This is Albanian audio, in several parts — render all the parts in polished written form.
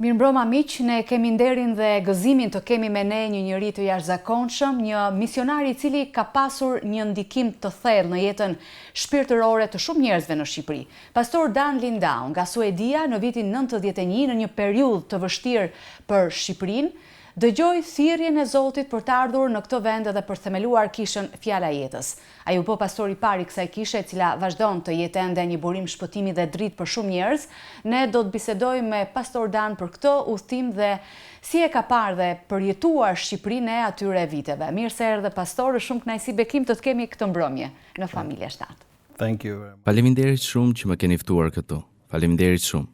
Mirëmbrëma miq, ne kemi nderin dhe gëzimin të kemi me ne një njeri të jashtëzakonshëm, një misionar I cili ka pasur një ndikim të thellë në jetën shpirtërore të shumë njerëzve në Shqipëri. Pastor Dan Lindau nga Suedia në vitin 91 në një periudhë të vështirë për Shqipërinë, dëgjoi thirrjen e Zotit për të ardhur në këtë vend dhe për themeluar kishën Fjala e Jetës. Ai u bë pastor I parë I kësaj kishe e cila vazhdon të jetë ende një burim shpëtimi dhe dritë për shumë njerëz. Ne do të bisedojmë me pastor Dan për këtë udhtim dhe si e ka parë dhe përjetuar Shqipërinë e atyre viteve. Mirë se erdhe pastor, shumë kënaqësi bekim të kemi këtë mbrëmje në Familja 7. Thank you. Faleminderit shumë që më keni ftuar këtu. Faleminderit shumë.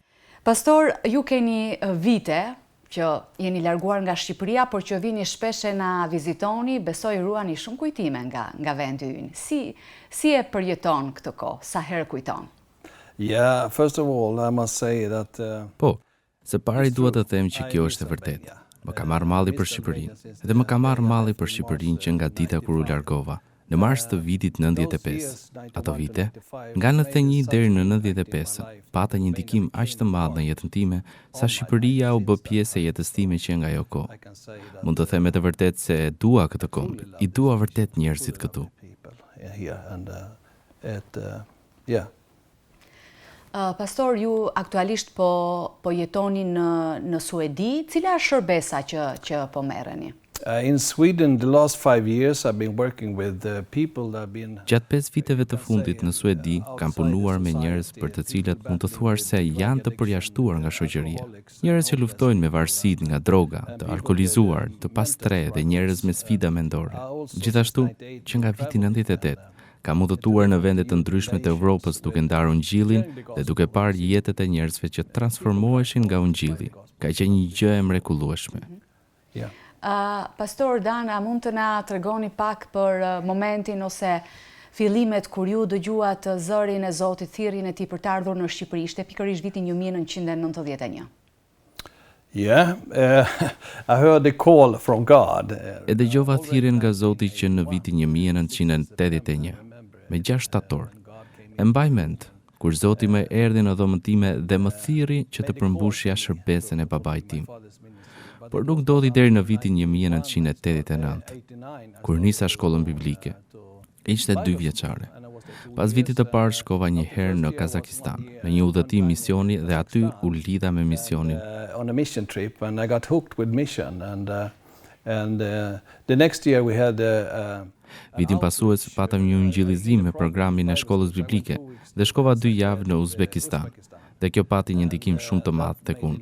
Pastor, ju keni vite që jeni larguar nga Shqipëria, por që vini shpesh e na vizitoni, besoj ruani shumë kujtime nga vendi ynë. Si e përjeton këtë kohë? Sa herë kujton? Yeah, first of all, I must say that Po, së pari dua të them që kjo është e vërtetë. Më ka marrë malli për Shqipërinë, dhe më ka marrë malli për Shqipërinë që nga dita kur u largova, në mars të vitit 95. Ato vite, nga 91 deri në 95, pata një ndikim aq të madh në jetën time, sa Shqipëria u bë pjesë e jetës time që nga ajo kohë. Mund të them me të vërtetë se dua këtë kombë, I dua vërtet njerëzit këtu. Pastor, ju aktualisht po jetoni në Suedi, cila është shërbesa që po merreni? In Sweden, the last 5 years, I've been working with people that have been... Gjatë 5 viteve të fundit në Suedi, kam punuar me njerëz për të cilat mund të thuar se janë të përjashtuar nga shoqëria. Njerëz që luftojnë me varësitë nga droga, të alkolizuar, të pastre dhe njerëz me sfida mendore. Gjithashtu, që nga viti 98, kam udhëtuar në vende të ndryshme të Evropës duke ndarë ungjillin dhe duke parë jetët e njerëzve që transformoheshin nga ungjilli. Ka qenë një gjë e mrekullueshme. Pastor Dan, a mund të na tregoni pak për momentin ose fillimet kur ju dëgjuat zërin e Zotit, thirrjen e Tij për të ardhur në Shqipëri? Ishte pikërisht viti 1991. Yeah, I heard the call from God. E dëgjova thirrjen nga Zoti që në vitin 1981, me 6 shtator. E mbaj mend kur Zoti më erdhi në dhomën time dhe më thirri që të përmbushja shërbesën e babait tim. Por nuk ndodhi deri në vitin 1989, kur nisa shkollën biblike. Ishte 2 vjeçare. Pas vitit të parë shkova një herë në Kazakistan, në një udhëtim misioni dhe aty u lidha me misionin. On a mission trip and I got hooked with mission and the next year we had Vitin pasues patëm një ungjillizim me programin e shkollës biblike dhe shkova 2 javë në Uzbekistan. Dhe kjo pati një ndikim shumë të madh tek unë.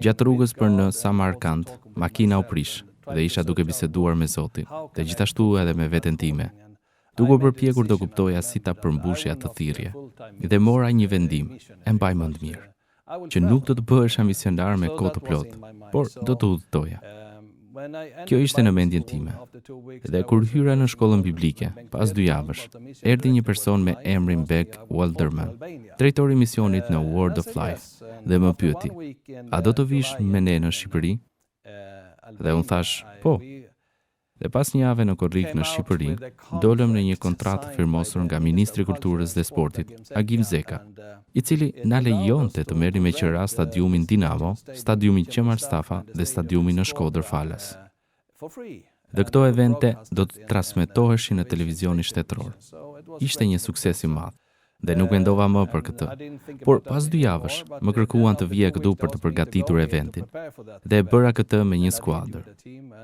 Gjatë rrugës për në Samarkand, makina u prish dhe isha duke biseduar me Zotin, dhe gjithashtu edhe me veten time. Duke përpjekur të kuptoja si ta përmbushja të thirrje. Dhe mora një vendim, e mbaj mend mirë, që nuk do të bëhesha misionar me kohë të plotë, por do të udhëtoja. Kjo ishte në mendjen time. Dhe kur hyra në shkollën biblike, pas 2 javësh, erdhi një person me emrin Beck Walderman, drejtori I misionit në Word of Life, dhe më pyeti: "A do të vish me ne në Shqipëri?" Dhe unë thash: "Po." Dhe pas një jave në korrik në Shqipëri, dolëm në një kontratë firmosur nga Ministri I Kulturës dhe Sportit, Agim Zeka, I cili na lejonte të merrim me qira stadiumin Dinamo, stadiumin Qemar Stafa dhe stadiumin në Shkodër Falas. Dhe këto evente do të transmetoheshin në televizionin shtetëror. Ishte një sukses I madh. Dhe nuk mendova më për këtë. Por pas 2 javësh, më kërkuan të vija këtu për të përgatitur eventin. Dhe e bëra këtë me një skuadër.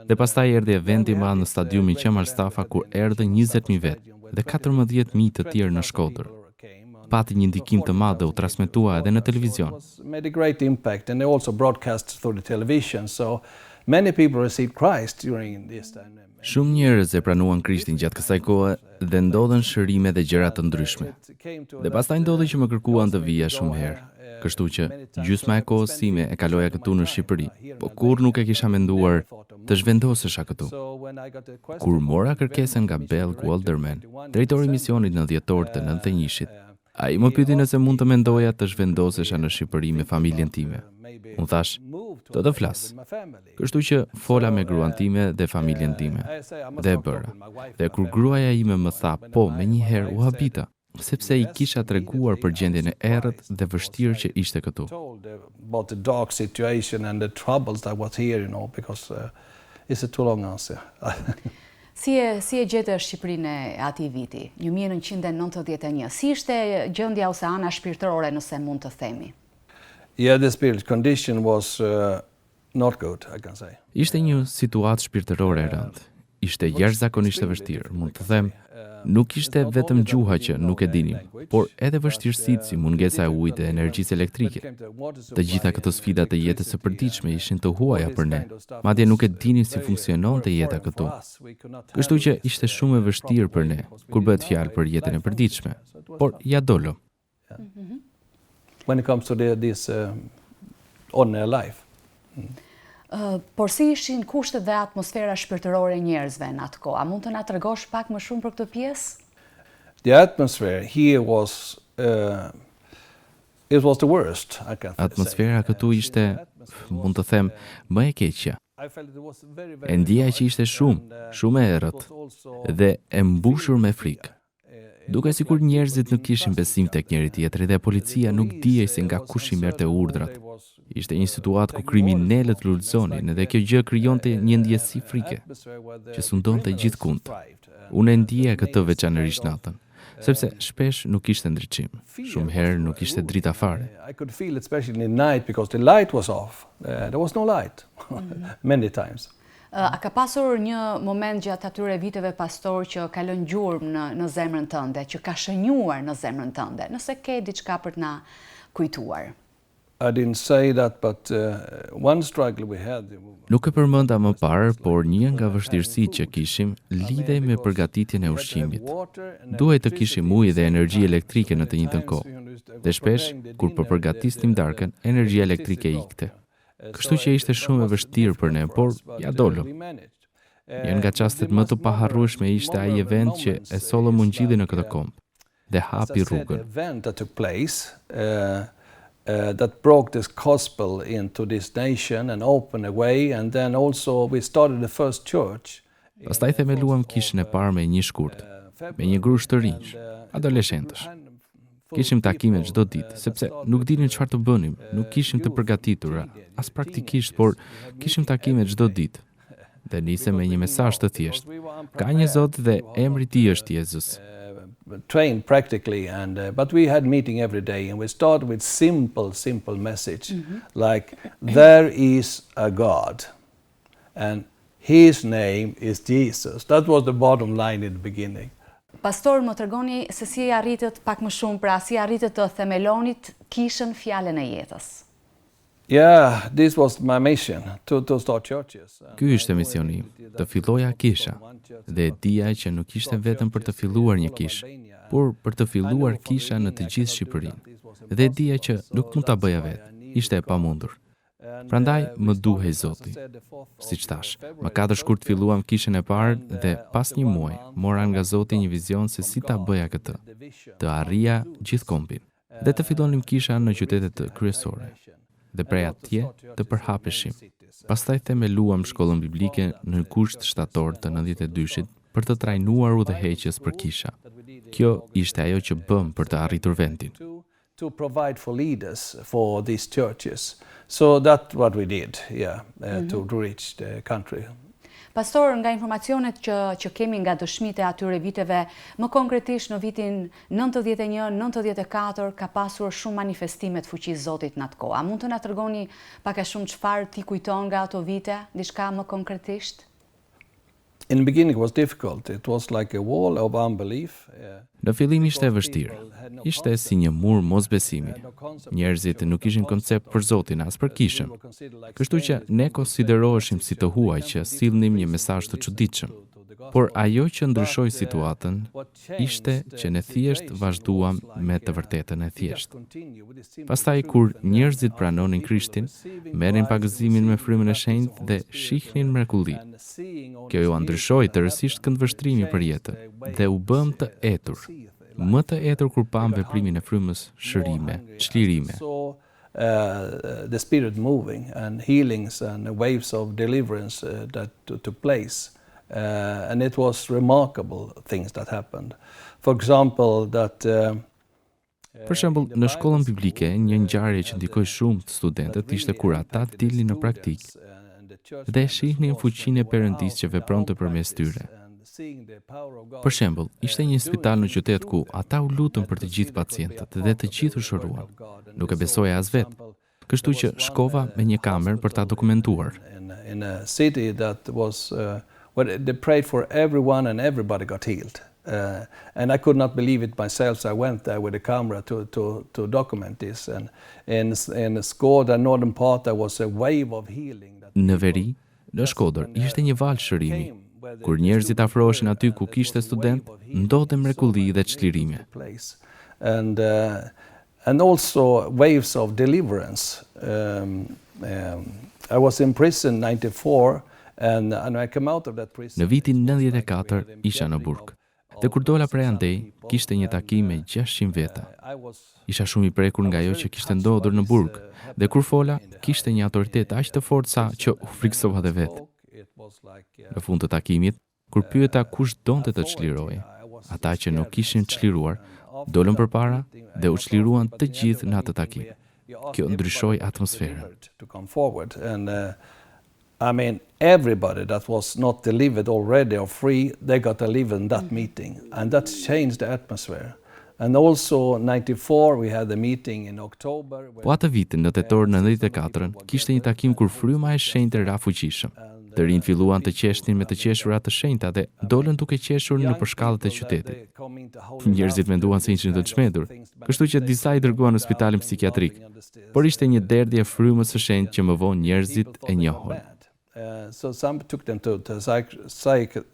Dhe pastaj erdhi eventi I madh në stadiumin Qemar Stafa kur erdhën 20.000 vetë dhe 14.000 të tjerë në Shkodër. Pati një ndikim të madh dhe u transmetua edhe në televizion. Shumë njerëz e pranuan Krishtin gjatë kësaj kohe dhe ndodhen shërime dhe gjëra të ndryshme. Dhe pastaj ndodhi që më kërkuan të vija shumë herë. Kështu që gjysma e kohës sime e kaloja këtu në Shqipëri, po kur nuk e kisha menduar të zhvendosesha këtu. Kur mora kërkesën nga Beck Walderman, drejtori I misionit në dhjetor të 91-shit, ai më pyeti nëse mund të mendoja të zhvendosesha në Shqipëri me familjen time. Unë thash, do të flas. Kështu që fola me gruan time dhe familjen time. Dhe e bëra. Dhe kur gruaja ime më tha po me një herë u habita, sepse I kisha treguar për gjendjen e errët dhe vështirë që ishte këtu. About the dark situation and the troubles that was here, because it's a too long answer. Si e gjete Shqipërinë e atij viti, 1991? Si ishte gjendja ose ana shpirtërore, nëse mund të themi? Yeah, the spirit condition was not good, I can say. Ishte një situatë shpirtërore e rëndë. Ishte jashtëzakonisht e vështirë, mund të them. Nuk ishte vetëm gjuha që nuk e dinim, por edhe vështirësitë si mungesa e ujit dhe energjisë elektrike. Të gjitha këto sfida të jetës së përditshme ishin të huaja për ne. Madje nuk e dinim si funksiononte jeta këtu. Kështu që ishte shumë e vështirë për ne kur bëhet fjalë për jetën e përditshme. Por ja dolo. When it comes to this ordinary life. Por si ishin kushtet dhe atmosfera shpirtërore e njerëzve në atë kohë? A mund të na tregosh pak më shumë për këtë pjesë? The atmosphere here was it was the worst, I can say. Atmosfera këtu ishte, mund të them, më e keqja. E ndjeja që ishte shumë e errët dhe e mbushur me frikë. Duke sikur njerëzit nuk kishin besim tek njëri tjetri dhe policia nuk dijej se nga kush I merrte urdhrat. Ishte një situatë ku kriminalët lulëzonin dhe kjo gjë krijonte një ndjesi frike që sundonte gjithkund. Unë e ndjeja këtë veçanërisht natën, sepse shpesh nuk ishte ndriçim. Shumë herë nuk ishte drita fare. I could feel it especially in the night because the light was off. There was no light many times. A ka pasur një moment gjatë atyre viteve, pastor, që ka lënë gjurmë në zemrën tënde, që ka shënjuar në zemrën tënde, nëse ke diçka për të na kujtuar? I didn't say that, but one struggle we had. Nuk e përmenda më parë, por një nga vështirësitë që kishim lidhej me përgatitjen e ushqimit. Duhej të kishim ujë dhe energji elektrike në të njëjtën kohë. Dhe shpesh, kur po përgatisnim darkën, energjia elektrike ikte. Kështu që ishte shumë e vështirë për ne, por ja dolo. Një nga çastet më të paharrueshme ishte ai event që e solli mungjidhi në këtë komp dhe hapi rrugën. That brought this gospel into this nation and opened a way, and then also we started the first church. Pastaj themeluam kishën e parë me një shkurt, me një grush të rinj, adoleshentësh. Kishim takime çdo ditë, sepse nuk dinim çfarë të bënim, nuk kishim të përgatitura, as praktikisht, por kishim takime çdo ditë. Dhe nisem me një mesazh të thjeshtë. Ka një Zot dhe emri I Tij është Jezus. Trained practically, but we had meeting every day, and we started with simple message, like there is a God, and His name is Jesus. That was the bottom line in the beginning. Pastor, më tregoni se si arritët pak më shumë, pra si arritët të themelonit kishën fjalën e jetës. Yeah, this was my mission to start churches. Ky ishte misioni im, të filloja kisha. Dhe dija që nuk ishte vetëm për të filluar një kishë, por për të filluar kisha në të gjithë Shqipërinë. Dhe dija që nuk mund ta bëja vetë, ishte e pamundur. Prandaj më duhej Zoti. Siç thash, më 4 shkurt filluam kishën e parë dhe pas një muaji mora nga Zoti një vizion se si ta bëja këtë. Të arrija gjithë kompin dhe të fillonim kisha në qytetet kryesore. Dhe prej atje të përhapeshim. Pastaj themeluam shkollën biblike në gusht shtator të 92-shit për të trajnuar udhëheqjes për kisha. Kjo ishte ajo që bëm për të arritur vendin. To provide for leaders for these churches. So that's what we did, to reach the country. Pastor, nga informacionet që kemi nga dëshmitë e atyre viteve, më konkretisht në vitin 91-94 ka pasur shumë manifestime të fuqisë Zotit në atë kohë. A mund të na tregoni pak a shumë çfarë ti kujton nga ato vite, diçka më konkretisht? In the beginning it was difficult. It was like a wall of unbelief. Në fillim ishte e vështirë. Ishte si një mur mosbesimi. Njerëzit nuk kishin koncept për Zotin as për kishën. Kështu që ne konsideroheshim si të huaj që sillnim një mesazh të çuditshëm. Por ajo që ndryshoi situatën ishte që ne thjesht vazhduam me të vërtetën e thjeshtë. Pastaj kur njerëzit pranonin Krishtin, merrin pagëzimin me frymën e shenjtë dhe shihnin mrekulli. Kjo ju ndryshoi tërësisht këndvështrimin për jetën dhe u bëm të etur. Më të etur kur pam veprimin e frymës, shërime, çlirime. The spirit moving and healings and waves of deliverance that took place. And it was remarkable things that happened. For example, that Për shembull, në shkollën biblike, një ngjarje që ndikoi shumë të studentët ishte kur ata dilnin në praktikë dhe shihnin fuqinë e Perëndisë që vepronte përmes tyre. Për shembull, ishte një spital në qytet ku ata u lutën për të gjithë pacientët dhe të gjithë u shëruan. Nuk e besoja as vetë. Kështu që shkova me një kamerë për ta dokumentuar. In a city that was where they prayed for everyone and everybody got healed. And I could not believe it myself, so I went there with a camera to document this. And in Skåda, northern part, there was a wave of healing. Në veri, në Shkodër, ishte një valë shërimi. Kur njerëzit afroheshin aty ku kishte student, ndodhe mrekulli dhe çlirime. And also waves of deliverance. I was in prison in 94, and I came out of that prison. Në vitin 94 isha në burg. Dhe kur dola prej andej, kishte një takim me 600 veta. Isha shumë i prekur nga ajo që kishte ndodhur në burg, dhe kur fola, kishte një autoritet aq të fortë sa që u friksova dhe vetë. Në fund të takimit, kur pyeta kush donte të çlirohej, ata që nuk kishin çliruar, dolën përpara dhe u çliruan të gjithë në atë takim. Kjo ndryshoi atmosferën. I mean, everybody that was not delivered already or free, they got delivered in that meeting. And that changed the atmosphere. And also, 94, we had a meeting in October. Po atë vitin, në tetor 94, kishte një takim kur fryma e shenjtë ra fuqishëm. Të rinj filluan të qeshnin me të qeshura të shenjta dhe dolën duke qeshur në përshkallët e qytetit. Njerëzit menduan se ishin të çmendur, kështu që disa i dërguan në spitalin psikiatrik. Por ishte një derdhje frymës së shenjtë që më vonë njerëzit e njohën. So some took them to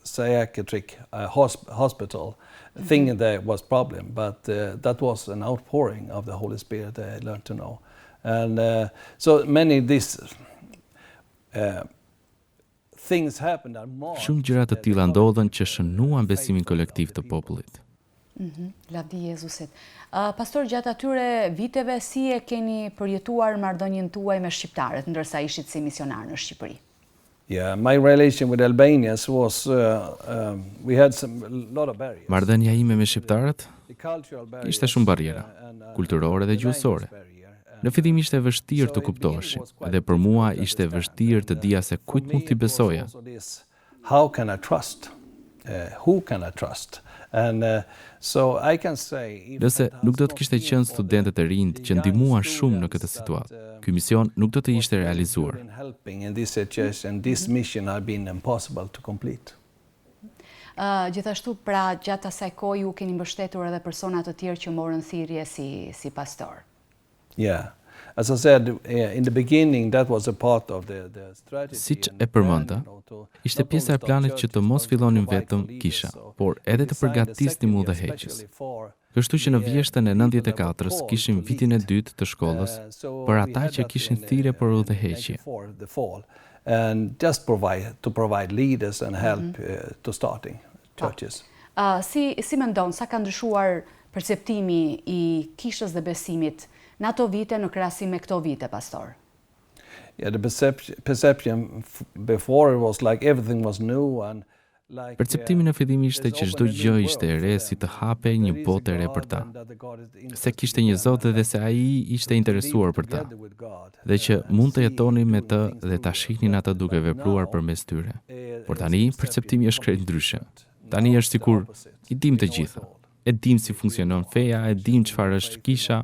psychiatric hospital, thinking there was problem, but that was an outpouring of the Holy Spirit they learned to know. And so many of these things happened. Shumë gjëra të tilla ndodhen që shënuan besimin kolektiv të popullit. Lavdi Jezusit. Pastor, gjatë atyre viteve, si e keni përjetuar marrëdhënien tuaj me shqiptarët, ndërsa ishit si misionar në Shqipëri? Yeah, my relation with Albanians was we had a lot of barriers. Marrëdhënia ime me shqiptarët ishte shumë barriera, kulturore dhe gjuhësore. Në fillim ishte vështirë të kuptoheshin, dhe për mua ishte vështirë të dija se kujt mund t'i besoja. How can I trust? Who can I trust? And so I can say Nëse nuk do të kishte qenë studentët e rinj që ndihmuan shumë në këtë situatë, ky mision nuk do të ishte realizuar. Gjithashtu, pra gjatë asaj kohe u keni mbështetur edhe persona të tjerë që morën thirrje si pastor. Yeah. As I said, in the beginning, that was a part of the strategy. Siç e përmenda, ishte pjesa e planit që të mos fillonin vetëm kisha, por edhe të përgatisnim udhëheqës. Kështu që në vjeshtën e 94-s kishim vitin e dytë të shkollës për ata që kishin thirrje për udhëheqje. And just provide leaders and help to starting churches. Si mendon, sa ka ndryshuar perceptimi i kishës dhe besimit në ato vite në krahasim me këto vite, pastor? Yeah, the perception before it was like everything was new and like Perceptimi në fillim ishte që çdo gjë ishte e re, si të hape një botë e re për ta. Se kishte një Zot dhe se ai ishte interesuar për ta. Dhe që mund të jetonin me të dhe ta shihnin atë duke vepruar përmes tyre. Por tani perceptimi është krejt ndryshe. Tani është sikur i dim të gjitha. E dim si funksionon feja, e dim çfarë është kisha,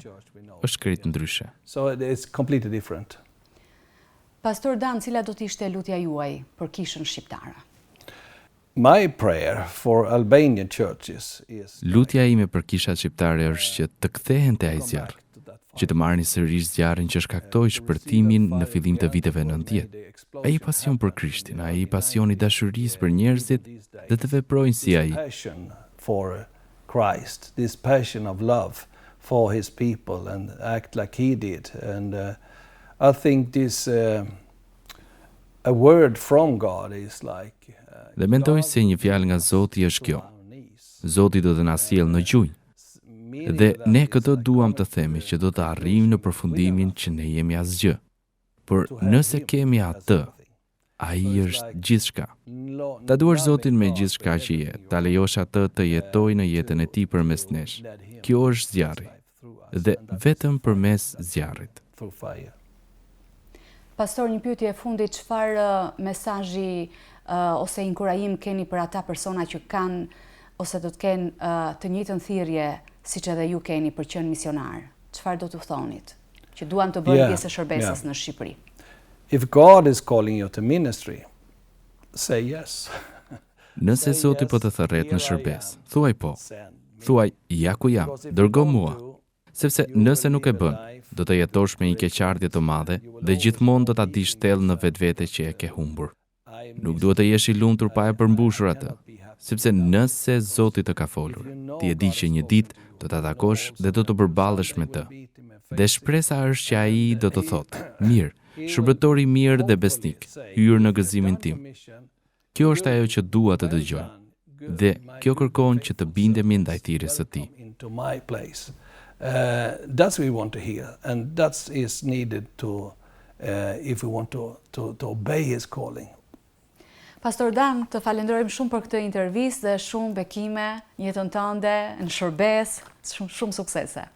është krejt ndryshe. So it's completely different. Pastor Dan, cila do të ishte lutja juaj për kishën shqiptare? My prayer for Albanian churches is Lutja ime për kishat shqiptare është që të kthehen te ai zjarr, që të marrin sërish zjarrin që shkaktoi shpërtimin në fillim të viteve 90. Ai pasion për Krishtin, ai pasion i dashurisë për njerëzit dhe të veprojnë si ai. Passion for Christ, this passion of love for his people and act like he did. And I think this a word from God is like Dhe mendoj se një fjalë nga Zoti është kjo. Zoti do të na sjellë në gjunjë. Dhe ne këto duam të themi që do të arrijmë në përfundimin që ne jemi asgjë. Por nëse kemi atë, Ai është gjithçka. Ta duash Zotin me gjithçka që je, ta lejosh atë të jetojë në jetën e tij përmes nesh. Kjo është zjarri. Dhe vetëm përmes zjarrit. Pastor, një pyetje e fundit, çfarë mesazhi ose inkurajim keni për ata persona që kanë ose do të kenë të njëjtën thirrje siç edhe ju keni për qenë misionar? Çfarë do t'u thonit? Që duan të bëjnë pjesë e shërbesës në Shqipëri. If God is calling you to ministry, say yes. Nëse Zoti po të thërret në shërbes, thuaj po. Thuaj, ja ku jam, dërgo mua. Sepse nëse nuk e bën, do të jetosh me një keqardhje të madhe dhe gjithmonë do ta dish thellë në vetvete që e ke humbur. Nuk duhet të jesh i lumtur pa e përmbushur atë, sepse nëse Zoti të ka folur, ti e di që një ditë do ta takosh dhe do të përballesh me të. Dhe shpresa është që ai do të thotë, mirë, shërbëtor i mirë dhe besnik, hyr në gëzimin tim. Kjo është ajo që dua të dëgjoj. Dhe kjo kërkon që të bindemi ndaj thirrjes së tij. That's what we want to hear, and that is needed to if we want to obey his calling. Pastor Dan, të falenderojmë shumë për këtë intervistë dhe shumë bekime në jetën tënde, në shërbes, shumë suksese.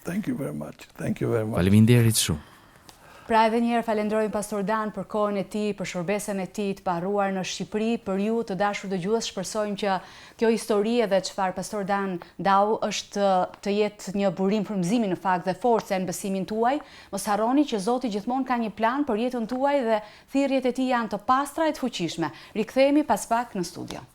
Thank you very much. Thank you very much. Faleminderit shumë. Pra edhe njerë falenderojmë Pastor Dan për kohën e tij, për shërbesën e tij të paruar në Shqipëri. Për ju të dashur dëgjues, shpresojmë që kjo histori edhe çfarë Pastor Dan ndau është të jetë një burim frymëzimi në fakt dhe forcë në besimin tuaj. Mos harroni që Zoti gjithmonë ka një plan për jetën tuaj dhe thirrjet e tij janë të pastra e të fuqishme. Rikthehemi pas pak në studio.